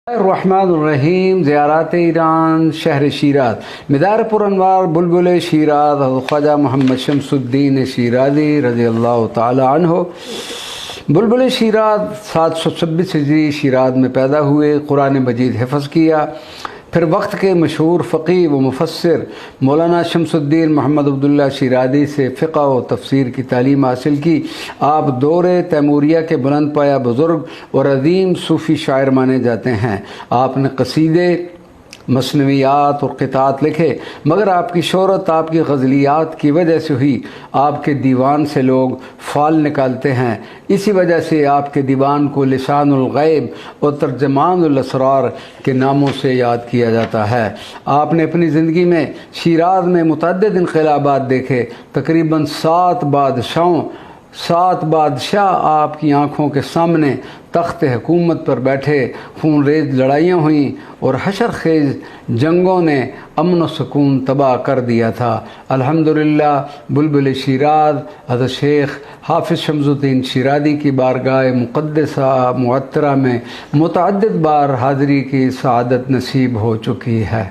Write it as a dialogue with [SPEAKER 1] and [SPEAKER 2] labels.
[SPEAKER 1] الرحمن زیارات ایران شہر شیراز مدار پر انوار بلبل شیراز حضرت خواجہ محمد شمس الدین شیرازی رضی اللہ تعالی عنہ بلبل شیراز 726 ہجری شیراز میں پیدا ہوئے، قرآن مجید حفظ کیا، پھر وقت کے مشہور فقیہ و مفسر مولانا شمس الدین محمد عبداللہ شیرازی سے فقہ و تفسیر کی تعلیم حاصل کی۔ آپ دور تیموریہ کے بلند پایہ بزرگ اور عظیم صوفی شاعر مانے جاتے ہیں۔ آپ نے قصیدے، مثنویات اور قطعات لکھے، مگر آپ کی شہرت آپ کی غزلیات کی وجہ سے ہوئی۔ آپ کے دیوان سے لوگ فال نکالتے ہیں، اسی وجہ سے آپ کے دیوان کو لسان الغیب اور ترجمان الاسرار کے ناموں سے یاد کیا جاتا ہے۔ آپ نے اپنی زندگی میں شیراز میں متعدد انقلابات دیکھے، تقریباً 7 بادشاہ آپ کی آنکھوں کے سامنے تخت حکومت پر بیٹھے، خون ریز لڑائیاں ہوئیں اور حشر خیز جنگوں نے امن و سکون تباہ کر دیا تھا۔ الحمدللہ بلبل شیراز حضرت شیخ حافظ شمس الدین شیرازی کی بارگاہ مقدسہ معطرہ میں متعدد بار حاضری کی سعادت نصیب ہو چکی ہے۔